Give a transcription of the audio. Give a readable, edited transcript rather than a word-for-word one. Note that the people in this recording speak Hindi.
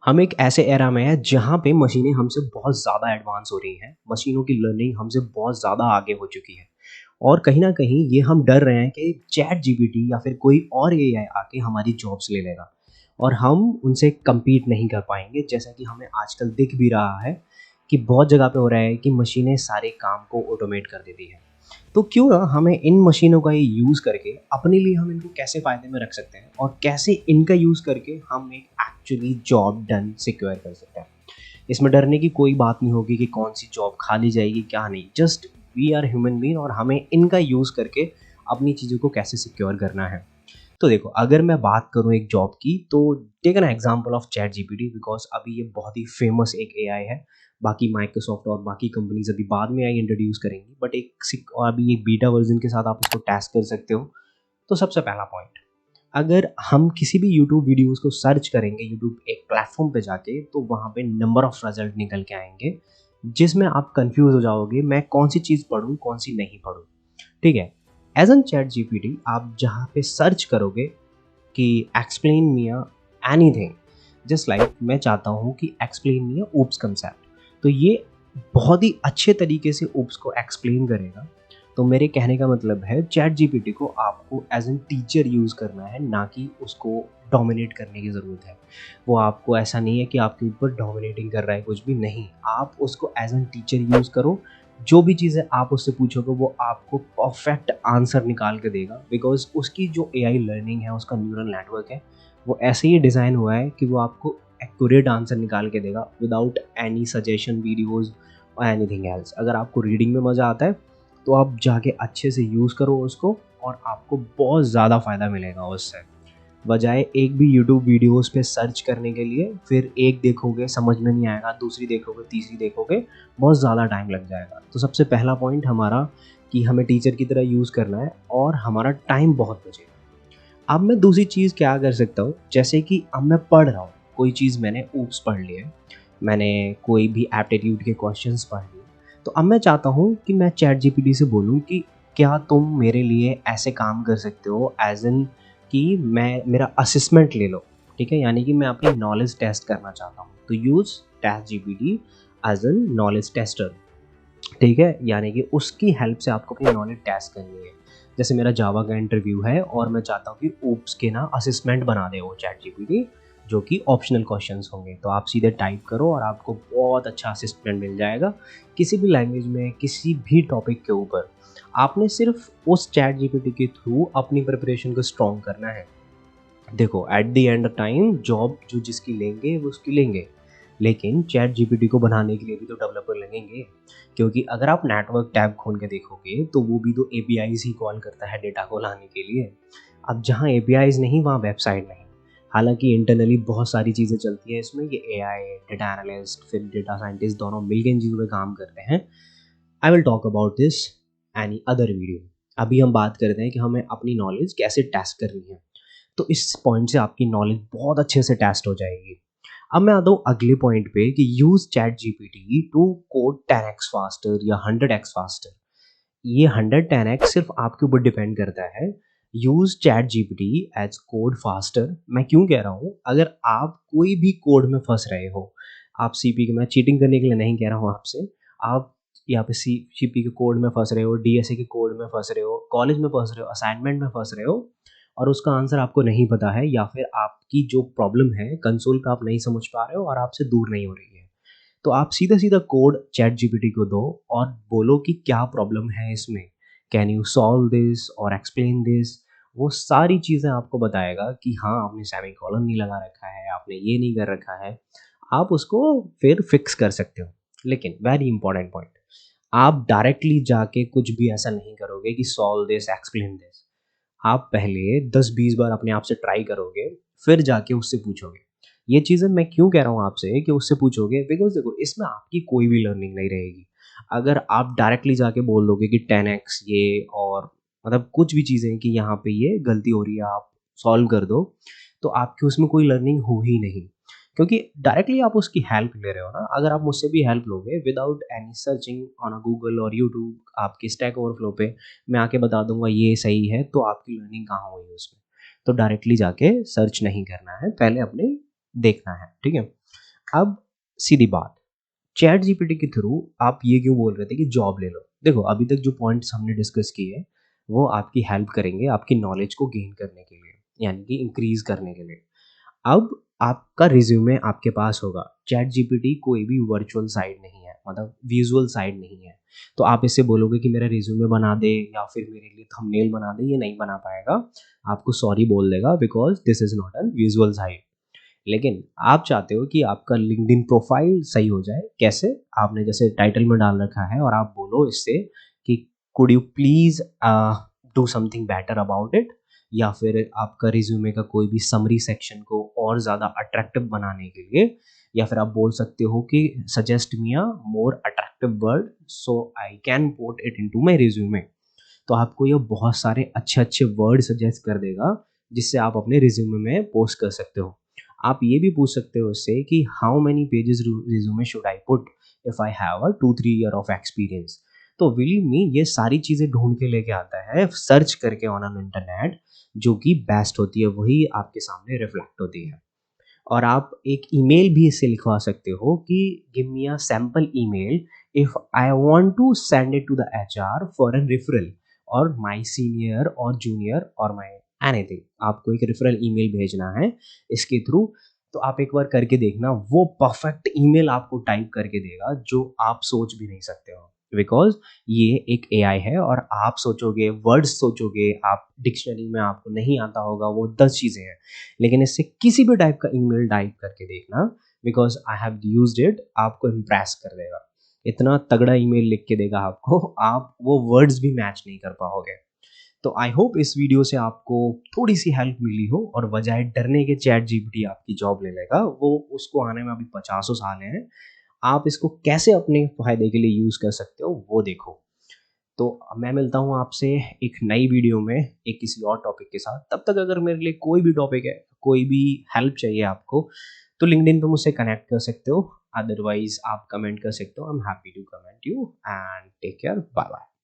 हम एक ऐसे एरा में हैं जहाँ पे मशीनें हमसे बहुत ज़्यादा एडवांस हो रही हैं। मशीनों की लर्निंग हमसे बहुत ज़्यादा आगे हो चुकी है और कहीं न कहीं ये हम डर रहे हैं कि चैट जीपीटी या फिर कोई और एआई आके हमारी जॉब्स ले लेगा और हम उनसे कम्पीट नहीं कर पाएँगे। जैसा कि हमें आजकल दिख भी रहा है कि बहुत जगह पे हो रहा है कि मशीनें सारे काम को ऑटोमेट कर देती हैं। तो क्यों ना हमें इन मशीनों का ये यूज़ करके अपने लिए हम इनको कैसे फ़ायदे में रख सकते हैं और कैसे इनका यूज़ करके हम एक एक्चुअली जॉब डन सिक्योर कर सकते हैं। इसमें डरने की कोई बात नहीं होगी कि कौन सी जॉब खाली जाएगी क्या नहीं। Just we are human being और हमें इनका यूज़ करके अपनी चीज़ों को कैसे सिक्योर करना है। तो देखो, अगर मैं बात करूँ एक जॉब की, तो take an example of chat GPT because अभी ये बहुत ही फेमस एक एआई है। बाकी माइक्रोसॉफ्ट और बाकी कंपनीज़ अभी बाद में एआई इंट्रोड्यूस करेंगी, बट एक सिक और अभी एक बीटा वर्ज़न के साथ आप इसको टेस्ट कर सकते हो। तो सबसे पहला पॉइंट, अगर हम किसी भी यूट्यूब वीडियोज़ को सर्च करेंगे यूट्यूब एक प्लेटफ़ॉर्म पे जाके, तो वहाँ पे नंबर ऑफ रिज़ल्ट निकल के आएँगे, जिसमें आप कन्फ्यूज़ हो जाओगे मैं कौन-सी चीज़ पढ़ूँ, कौन-सी नहीं पढ़ूँ। ठीक है? एज़ एन चैट जीपीटी आप जहाँ पे सर्च करोगे कि explain me anything, just like मैं चाहता हूँ कि एक्सप्लेन मी ऊप्स कंसेप्ट, तो ये बहुत ही अच्छे तरीके से ऊप्स को एक्सप्लेन करेगा। तो मेरे कहने का मतलब है चैट जीपीटी को आपको एज एन टीचर यूज़ करना है, ना कि उसको डोमिनेट करने की ज़रूरत है। वो आपको ऐसा नहीं है कि आपके ऊपर डोमिनेटिंग कर रहा है, कुछ भी नहीं। आप उसको एज एन टीचर यूज़ करो। जो भी चीज़ें आप उससे पूछोगे वो आपको परफेक्ट आंसर निकाल के देगा, बिकॉज़ उसकी जो एआई लर्निंग है, उसका न्यूरल नेटवर्क है, वो ऐसे ही डिज़ाइन हुआ है कि वो आपको एक्यूरेट आंसर निकाल के देगा विदाउट एनी सजेशन वीडियोज़ और एनीथिंग एल्स। अगर आपको रीडिंग में मज़ा आता है, तो आप जाके अच्छे से यूज़ करो उसको और आपको बहुत ज़्यादा फ़ायदा मिलेगा उससे। बजाय एक भी यूट्यूब वीडियोस पे सर्च करने के लिए, फिर एक देखोगे समझ में नहीं आएगा, दूसरी देखोगे, तीसरी देखोगे, बहुत ज़्यादा टाइम लग जाएगा। तो सबसे पहला पॉइंट हमारा कि हमें टीचर की तरह यूज़ करना है और हमारा टाइम बहुत बचेगा। अब मैं दूसरी चीज़ क्या कर सकता हूँ, जैसे कि अब मैं पढ़ रहा हूँ, कोई चीज़ मैंने ऊप्स पढ़ ली है, मैंने कोई भी एप्टीट्यूड के क्वेश्चंस पढ़ लिए, तो अब मैं चाहता हूँ कि मैं चैट जीपीटी से बोलूँ कि क्या तुम मेरे लिए ऐसे काम कर सकते हो एज़ एन कि मैं मेरा असेसमेंट ले लो, ठीक है? यानी कि मैं अपनी नॉलेज टेस्ट करना चाहता हूँ, तो use chat GPT as an knowledge tester. ठीक है? यानी कि उसकी हेल्प से आपको अपनी नॉलेज टेस्ट करनी है। जैसे मेरा जावा का इंटरव्यू है और मैं चाहता हूँ कि ओप्स के ना असेसमेंट बना दे वो चैट जीपीटी, जो कि ऑप्शनल क्वेश्चंस होंगे। तो आप सीधे टाइप करो और आपको बहुत अच्छा असेसमेंट मिल जाएगा, किसी भी लैंग्वेज में, किसी भी टॉपिक के ऊपर। आपने सिर्फ़ उस चैट जीपीटी के थ्रू अपनी प्रिपरेशन को स्ट्रॉन्ग करना है। देखो, at the end time job जो जिसकी लेंगे वो उसकी लेंगे, लेकिन चैट जीपीटी को बनाने के लिए भी तो डेवलपर लगेंगे, क्योंकि अगर आप नेटवर्क टैब खोल के देखोगे तो वो भी तो एपीआईज ही कॉल करता है डेटा को लाने के लिए। अब जहाँ एपीआईज नहीं वहाँ वेबसाइट नहीं। हालांकि इंटरनली बहुत सारी चीज़ें चलती हैं इसमें, ये एआई, डेटा एनालिस्ट, फिर डेटा साइंटिस्ट दोनों मिलकर इन चीज़ों पे काम करते हैं। I will talk about this any other video. अभी हम बात करते हैं कि हमें अपनी नॉलेज कैसे टेस्ट करनी है। तो इस पॉइंट से आपकी नॉलेज बहुत अच्छे से टेस्ट हो जाएगी। अब मैं आता हूँ अगले पॉइंट पे कि use chat GPT to code 10x faster या 100x फास्टर। ये 110x सिर्फ आपके ऊपर डिपेंड करता है। Use chat GPT as code faster. मैं क्यों कह रहा हूँ, अगर आप कोई भी कोड में फंस रहे हो, आप सीपी के, मैं चीटिंग करने के लिए नहीं कह रहा हूँ आपसे, आप यहाँ पे सीपी के कोड में फंस रहे हो, डीएसए के कोड में फंस रहे हो, कॉलेज में फंस रहे हो, असाइनमेंट में फंस रहे हो और उसका आंसर आपको नहीं पता है, या फिर आपकी जो प्रॉब्लम है कंसोल पे आप नहीं समझ पा रहे हो और आपसे दूर नहीं हो रही है, तो आप सीधा सीधा कोड चैट जीपीटी को दो और बोलो कि क्या प्रॉब्लम है इसमें, कैन यू सॉल्व दिस और एक्सप्लेन दिस। वो सारी चीज़ें आपको बताएगा कि हाँ, आपने सेमी कॉलन नहीं लगा रखा है, आपने ये नहीं कर रखा है, आप उसको फिर फिक्स कर सकते हो। लेकिन वेरी इंपॉर्टेंट पॉइंट, आप डायरेक्टली जाके कुछ भी ऐसा नहीं करोगे कि सॉल्व दिस, एक्सप्लेन दिस। आप पहले 10-20 बार अपने आप से ट्राई करोगे, फिर जाके उससे पूछोगे। ये चीज़ें मैं क्यों कह रहा हूँ आपसे कि उससे पूछोगे, बिकॉज़ देखो, इसमें आपकी कोई भी लर्निंग नहीं रहेगी। अगर आप डायरेक्टली जाके बोल दोगे कि 10x ये और मतलब कुछ भी चीज़ें कि यहाँ पे ये गलती हो रही है, आप सॉल्व कर दो, तो आपकी उसमें कोई लर्निंग हो ही नहीं। क्योंकि डायरेक्टली आप उसकी हेल्प ले रहे हो ना। अगर आप मुझसे भी हेल्प लोगे without any searching on a Google और यूट्यूब, आपकी स्टैक ओवरफ्लो पे मैं आके बता दूंगा ये सही है, तो आपकी लर्निंग कहाँ हुई उसमें। तो डायरेक्टली जाके सर्च नहीं करना है, पहले अपने देखना है, ठीक है। अब सीधी बात, चैट जीपीटी के थ्रू आप ये क्यों बोल रहे थे कि जॉब ले लो? देखो अभी तक जो पॉइंट्स हमने डिस्कस किए वो आपकी हेल्प करेंगे आपकी नॉलेज को गेन करने के लिए, यानी कि इंक्रीज करने के लिए। अब आपका रिज्यूमे आपके पास होगा। चैट जीपीटी कोई भी वर्चुअल साइट नहीं है, मतलब विजुअल साइट नहीं है। तो आप इससे बोलोगे कि मेरा रिज्यूमे बना दे या फिर मेरे लिए थंबनेल बना दे, ये नहीं बना पाएगा। आपको सॉरी बोल देगा because this is not an visual site. लेकिन आप चाहते हो कि आपका लिंक्डइन प्रोफाइल सही हो जाए। कैसे? आपने जैसे टाइटल में डाल रखा है और आप बोलो इससे कि could you please do something better about it, या फिर आपका रिज्यूमे का कोई भी समरी सेक्शन को और ज़्यादा अट्रैक्टिव बनाने के लिए, या फिर आप बोल सकते हो कि suggest me a more attractive word so I can put it into my resume. तो आपको ये बहुत सारे अच्छे अच्छे वर्ड सजेस्ट कर देगा जिससे आप अपने रिज्यूमे में पोस्ट कर सकते हो। आप ये भी पूछ सकते हो उससे कि how many pages resume should I put if I have a 2-3 year of experience. तो बिलीव मी ये सारी चीज़ें ढूंढ के लेके आता है सर्च करके ऑन एन इंटरनेट, जो कि बेस्ट होती है वही आपके सामने रिफ्लेक्ट होती है। और आप एक ईमेल भी इससे लिखवा सकते हो कि give me a sample email if I want to send it to the HR for an referral और माय सीनियर और जूनियर और माय एनीथिंग। आपको एक रेफरल ईमेल भेजना है इसके थ्रू। तो आप एक बार करके देखना, वो परफेक्ट ईमेल आपको टाइप करके देगा जो आप सोच भी नहीं सकते हो। बिकॉज ये एक एआई है और आप सोचोगे, वर्ड्स सोचोगे, आप डिक्शनरी में आपको नहीं आता होगा, वो 10 चीज़ें हैं। लेकिन इससे किसी भी टाइप का ईमेल टाइप करके देखना, because I have used it, आपको इम्प्रेस कर देगा। इतना तगड़ा ईमेल लिख के देगा आपको, आप वो वर्ड्स भी मैच नहीं कर पाओगे। तो आई होप इस वीडियो से आपको थोड़ी सी हेल्प मिली हो, और बजाय डरने के चैट जीपीटी आपकी जॉब ले लेगा, वो उसको आने में अभी 50 साल हैं। आप इसको कैसे अपने फायदे के लिए यूज़ कर सकते हो वो देखो। तो मैं मिलता हूँ आपसे एक नई वीडियो में एक किसी और टॉपिक के साथ। तब तक अगर मेरे लिए कोई भी टॉपिक है, कोई भी हेल्प चाहिए आपको, तो लिंक्डइन पे मुझसे कनेक्ट कर सकते हो। अदरवाइज आप कमेंट कर सकते हो। I am happy to comment you and take care. Bye bye.